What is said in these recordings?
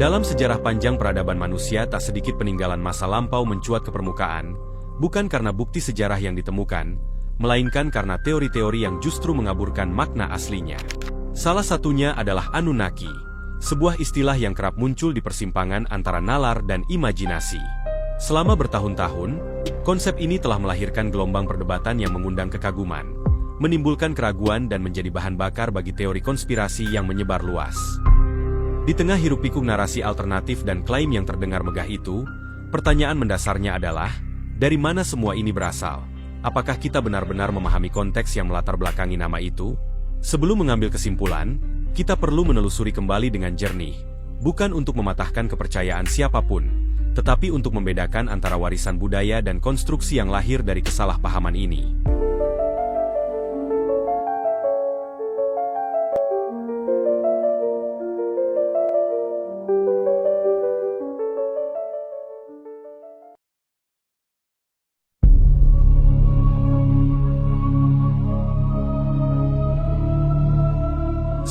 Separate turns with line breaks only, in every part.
Dalam sejarah panjang peradaban manusia, tak sedikit peninggalan masa lampau mencuat ke permukaan, bukan karena bukti sejarah yang ditemukan, melainkan karena teori-teori yang justru mengaburkan makna aslinya. Salah satunya adalah Anunnaki, sebuah istilah yang kerap muncul di persimpangan antara nalar dan imajinasi. Selama bertahun-tahun, konsep ini telah melahirkan gelombang perdebatan yang mengundang kekaguman, menimbulkan keraguan dan menjadi bahan bakar bagi teori konspirasi yang menyebar luas. Di tengah hiruk-pikuk narasi alternatif dan klaim yang terdengar megah itu, pertanyaan mendasarnya adalah, dari mana semua ini berasal? Apakah kita benar-benar memahami konteks yang melatar belakangi nama itu? Sebelum mengambil kesimpulan, kita perlu menelusuri kembali dengan jernih, bukan untuk mematahkan kepercayaan siapapun, tetapi untuk membedakan antara warisan budaya dan konstruksi yang lahir dari kesalahpahaman ini.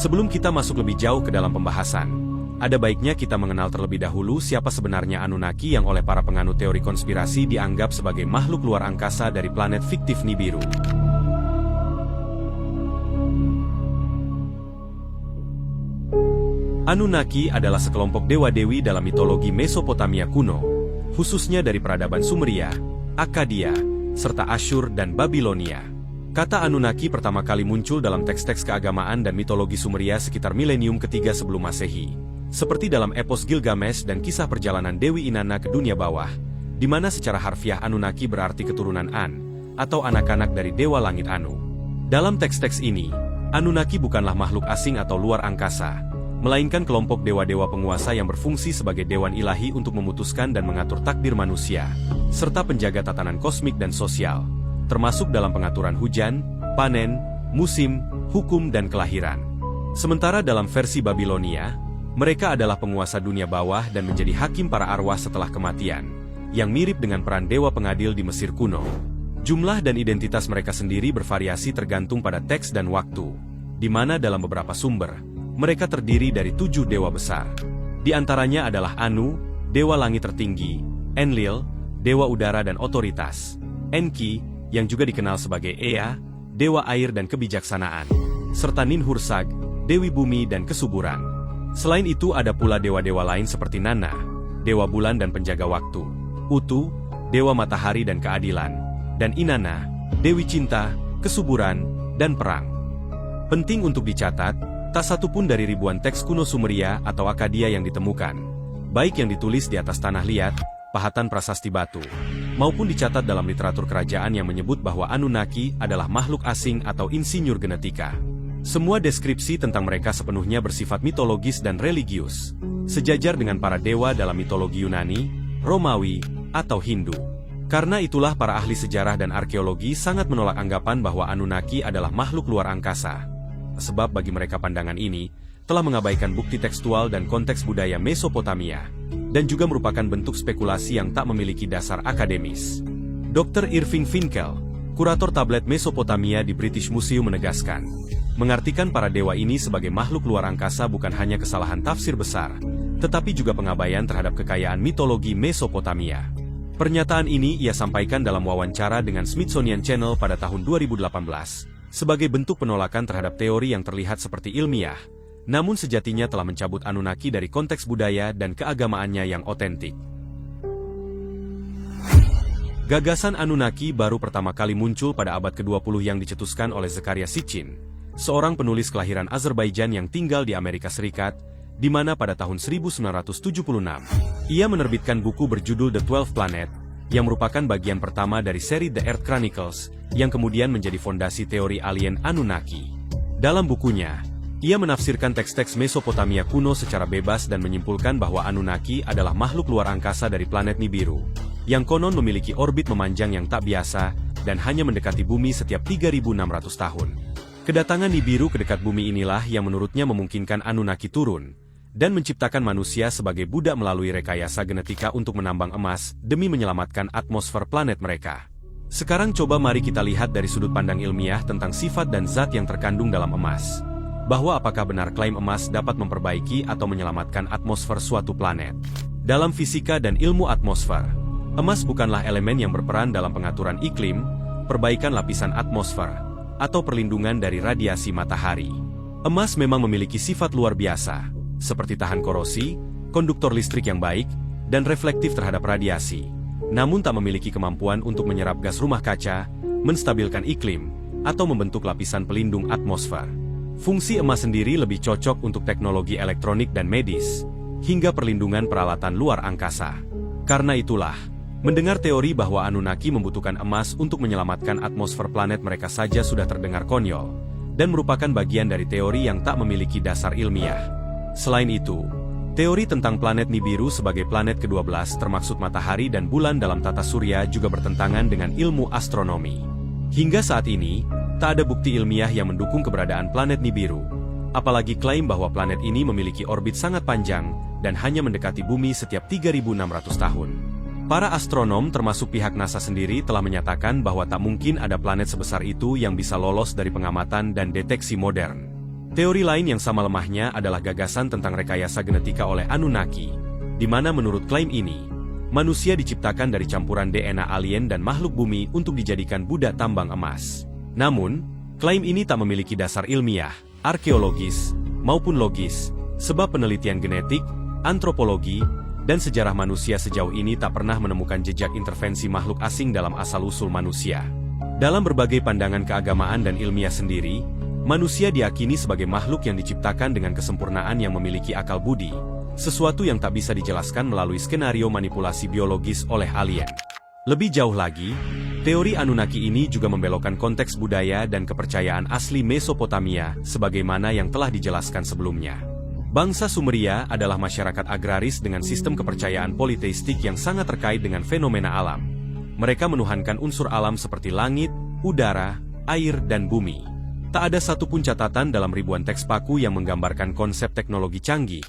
Sebelum kita masuk lebih jauh ke dalam pembahasan, ada baiknya kita mengenal terlebih dahulu siapa sebenarnya Anunnaki yang oleh para penganut teori konspirasi dianggap sebagai makhluk luar angkasa dari planet fiktif Nibiru. Anunnaki adalah sekelompok dewa-dewi dalam mitologi Mesopotamia kuno, khususnya dari peradaban Sumeria, Akkadia, serta Asyur dan Babilonia. Kata Anunnaki pertama kali muncul dalam teks-teks keagamaan dan mitologi Sumeria sekitar milenium ketiga sebelum Masehi, seperti dalam epos Gilgamesh dan kisah perjalanan Dewi Inanna ke dunia bawah, di mana secara harfiah Anunnaki berarti keturunan An, atau anak-anak dari Dewa Langit Anu. Dalam teks-teks ini, Anunnaki bukanlah makhluk asing atau luar angkasa, melainkan kelompok dewa-dewa penguasa yang berfungsi sebagai dewan ilahi untuk memutuskan dan mengatur takdir manusia, serta penjaga tatanan kosmik dan sosial, termasuk dalam pengaturan hujan, panen, musim, hukum dan kelahiran. Sementara dalam versi Babilonia, mereka adalah penguasa dunia bawah dan menjadi hakim para arwah setelah kematian, yang mirip dengan peran dewa pengadil di Mesir kuno. Jumlah dan identitas mereka sendiri bervariasi tergantung pada teks dan waktu, di mana dalam beberapa sumber, mereka terdiri dari 7 dewa besar. Di antaranya adalah Anu, dewa langit tertinggi, Enlil, dewa udara dan otoritas, Enki, yang juga dikenal sebagai Ea, dewa air dan kebijaksanaan, serta Ninhursag, dewi bumi dan kesuburan. Selain itu ada pula dewa-dewa lain seperti Nanna, dewa bulan dan penjaga waktu, Utu, dewa matahari dan keadilan, dan Inanna, dewi cinta, kesuburan, dan perang. Penting untuk dicatat, tak satu pun dari ribuan teks kuno Sumeria atau Akkadia yang ditemukan, baik yang ditulis di atas tanah liat, pahatan prasasti batu, maupun dicatat dalam literatur kerajaan yang menyebut bahwa Anunnaki adalah makhluk asing atau insinyur genetika. Semua deskripsi tentang mereka sepenuhnya bersifat mitologis dan religius, sejajar dengan para dewa dalam mitologi Yunani, Romawi, atau Hindu. Karena itulah para ahli sejarah dan arkeologi sangat menolak anggapan bahwa Anunnaki adalah makhluk luar angkasa. Sebab bagi mereka pandangan ini telah mengabaikan bukti tekstual dan konteks budaya Mesopotamia, dan juga merupakan bentuk spekulasi yang tak memiliki dasar akademis. Dr. Irving Finkel, kurator tablet Mesopotamia di British Museum menegaskan, mengartikan para dewa ini sebagai makhluk luar angkasa bukan hanya kesalahan tafsir besar, tetapi juga pengabaian terhadap kekayaan mitologi Mesopotamia. Pernyataan ini ia sampaikan dalam wawancara dengan Smithsonian Channel pada tahun 2018, sebagai bentuk penolakan terhadap teori yang terlihat seperti ilmiah, namun sejatinya telah mencabut Anunnaki dari konteks budaya dan keagamaannya yang otentik. Gagasan Anunnaki baru pertama kali muncul pada abad ke-20 yang dicetuskan oleh Zecharia Sitchin, seorang penulis kelahiran Azerbaijan yang tinggal di Amerika Serikat, di mana pada tahun 1976, ia menerbitkan buku berjudul The 12 Planet, yang merupakan bagian pertama dari seri The Earth Chronicles, yang kemudian menjadi fondasi teori alien Anunnaki. Dalam bukunya, ia menafsirkan teks-teks Mesopotamia kuno secara bebas dan menyimpulkan bahwa Anunnaki adalah makhluk luar angkasa dari planet Nibiru, yang konon memiliki orbit memanjang yang tak biasa, dan hanya mendekati bumi setiap 3.600 tahun. Kedatangan Nibiru ke dekat bumi inilah yang menurutnya memungkinkan Anunnaki turun, dan menciptakan manusia sebagai budak melalui rekayasa genetika untuk menambang emas, demi menyelamatkan atmosfer planet mereka. Sekarang coba mari kita lihat dari sudut pandang ilmiah tentang sifat dan zat yang terkandung dalam emas. bahwa apakah benar klaim emas dapat memperbaiki atau menyelamatkan atmosfer suatu planet. Dalam fisika dan ilmu atmosfer, emas bukanlah elemen yang berperan dalam pengaturan iklim, perbaikan lapisan atmosfer, atau perlindungan dari radiasi matahari. Emas memang memiliki sifat luar biasa, seperti tahan korosi, konduktor listrik yang baik, dan reflektif terhadap radiasi, namun tak memiliki kemampuan untuk menyerap gas rumah kaca, menstabilkan iklim, atau membentuk lapisan pelindung atmosfer. Fungsi emas sendiri lebih cocok untuk teknologi elektronik dan medis, hingga perlindungan peralatan luar angkasa. Karena itulah, mendengar teori bahwa Anunnaki membutuhkan emas untuk menyelamatkan atmosfer planet mereka saja sudah terdengar konyol, dan merupakan bagian dari teori yang tak memiliki dasar ilmiah. Selain itu, teori tentang planet Nibiru sebagai planet ke-12 termaksud matahari dan bulan dalam tata surya juga bertentangan dengan ilmu astronomi. Hingga saat ini, tak ada bukti ilmiah yang mendukung keberadaan planet Nibiru, apalagi klaim bahwa planet ini memiliki orbit sangat panjang dan hanya mendekati bumi setiap 3.600 tahun. Para astronom termasuk pihak NASA sendiri telah menyatakan bahwa tak mungkin ada planet sebesar itu yang bisa lolos dari pengamatan dan deteksi modern. Teori lain yang sama lemahnya adalah gagasan tentang rekayasa genetika oleh Anunnaki, di mana menurut klaim ini, manusia diciptakan dari campuran DNA alien dan makhluk bumi untuk dijadikan budak tambang emas. Namun, klaim ini tak memiliki dasar ilmiah, arkeologis, maupun logis, sebab penelitian genetik, antropologi, dan sejarah manusia sejauh ini tak pernah menemukan jejak intervensi makhluk asing dalam asal-usul manusia. Dalam berbagai pandangan keagamaan dan ilmiah sendiri, manusia diyakini sebagai makhluk yang diciptakan dengan kesempurnaan yang memiliki akal budi, sesuatu yang tak bisa dijelaskan melalui skenario manipulasi biologis oleh alien. Lebih jauh lagi, teori Anunnaki ini juga membelokkan konteks budaya dan kepercayaan asli Mesopotamia sebagaimana yang telah dijelaskan sebelumnya. Bangsa Sumeria adalah masyarakat agraris dengan sistem kepercayaan politeistik yang sangat terkait dengan fenomena alam. Mereka menuhankan unsur alam seperti langit, udara, air, dan bumi. Tak ada satupun catatan dalam ribuan teks paku yang menggambarkan konsep teknologi canggih,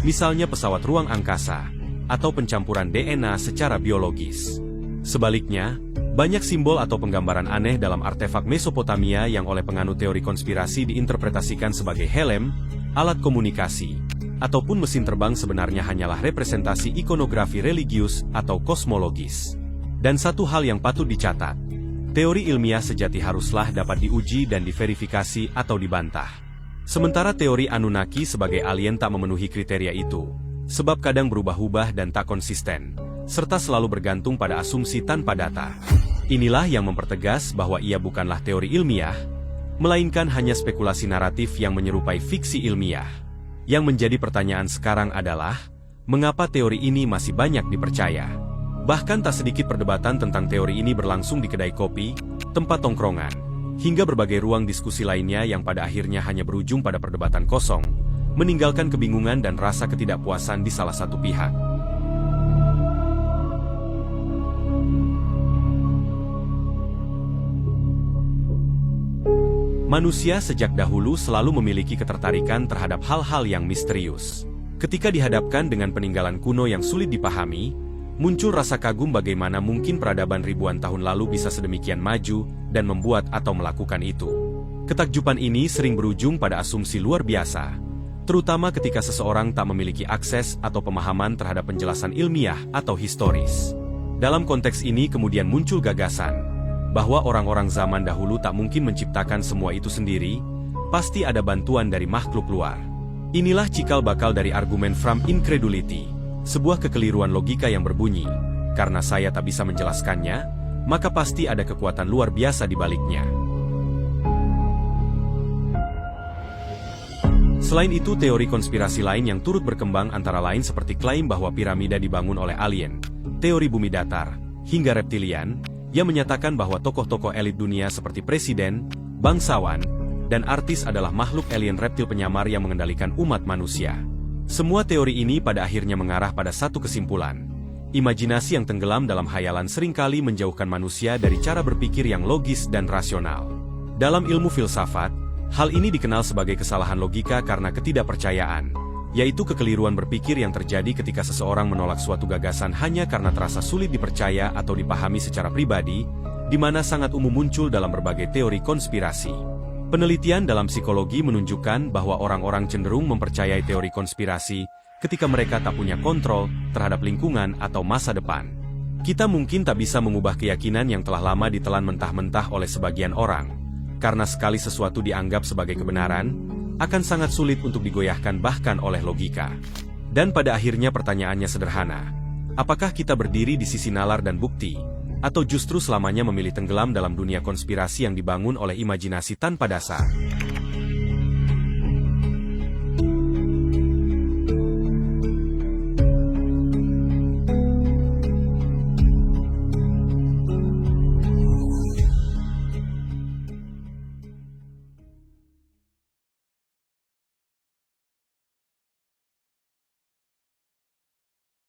misalnya pesawat ruang angkasa, atau pencampuran DNA secara biologis. Sebaliknya, banyak simbol atau penggambaran aneh dalam artefak Mesopotamia yang oleh penganut teori konspirasi diinterpretasikan sebagai helm, alat komunikasi, ataupun mesin terbang sebenarnya hanyalah representasi ikonografi religius atau kosmologis. Dan satu hal yang patut dicatat, teori ilmiah sejati haruslah dapat diuji dan diverifikasi atau dibantah. Sementara teori Anunnaki sebagai alien tak memenuhi kriteria itu, sebab kadang berubah-ubah dan tak konsisten, serta selalu bergantung pada asumsi tanpa data. Inilah yang mempertegas bahwa ia bukanlah teori ilmiah, melainkan hanya spekulasi naratif yang menyerupai fiksi ilmiah. Yang menjadi pertanyaan sekarang adalah, mengapa teori ini masih banyak dipercaya? Bahkan tak sedikit perdebatan tentang teori ini berlangsung di kedai kopi, tempat tongkrongan, hingga berbagai ruang diskusi lainnya yang pada akhirnya hanya berujung pada perdebatan kosong, meninggalkan kebingungan dan rasa ketidakpuasan di salah satu pihak. Manusia sejak dahulu selalu memiliki ketertarikan terhadap hal-hal yang misterius. Ketika dihadapkan dengan peninggalan kuno yang sulit dipahami, muncul rasa kagum bagaimana mungkin peradaban ribuan tahun lalu bisa sedemikian maju dan membuat atau melakukan itu. Ketakjuban ini sering berujung pada asumsi luar biasa, terutama ketika seseorang tak memiliki akses atau pemahaman terhadap penjelasan ilmiah atau historis. Dalam konteks ini kemudian muncul gagasan bahwa orang-orang zaman dahulu tak mungkin menciptakan semua itu sendiri, pasti ada bantuan dari makhluk luar. Inilah cikal bakal dari argumen from incredulity, sebuah kekeliruan logika yang berbunyi, karena saya tak bisa menjelaskannya, maka pasti ada kekuatan luar biasa di baliknya. Selain itu, teori konspirasi lain yang turut berkembang antara lain seperti klaim bahwa piramida dibangun oleh alien, teori bumi datar, hingga reptilian, yang menyatakan bahwa tokoh-tokoh elit dunia seperti presiden, bangsawan, dan artis adalah makhluk alien reptil penyamar yang mengendalikan umat manusia. Semua teori ini pada akhirnya mengarah pada satu kesimpulan. Imajinasi yang tenggelam dalam hayalan seringkali menjauhkan manusia dari cara berpikir yang logis dan rasional. Dalam ilmu filsafat, hal ini dikenal sebagai kesalahan logika karena ketidakpercayaan, yaitu kekeliruan berpikir yang terjadi ketika seseorang menolak suatu gagasan hanya karena terasa sulit dipercaya atau dipahami secara pribadi, di mana sangat umum muncul dalam berbagai teori konspirasi. Penelitian dalam psikologi menunjukkan bahwa orang-orang cenderung mempercayai teori konspirasi ketika mereka tak punya kontrol terhadap lingkungan atau masa depan. Kita mungkin tak bisa mengubah keyakinan yang telah lama ditelan mentah-mentah oleh sebagian orang, karena sekali sesuatu dianggap sebagai kebenaran, akan sangat sulit untuk digoyahkan bahkan oleh logika. Dan pada akhirnya pertanyaannya sederhana, apakah kita berdiri di sisi nalar dan bukti, atau justru selamanya memilih tenggelam dalam dunia konspirasi yang dibangun oleh imajinasi tanpa dasar?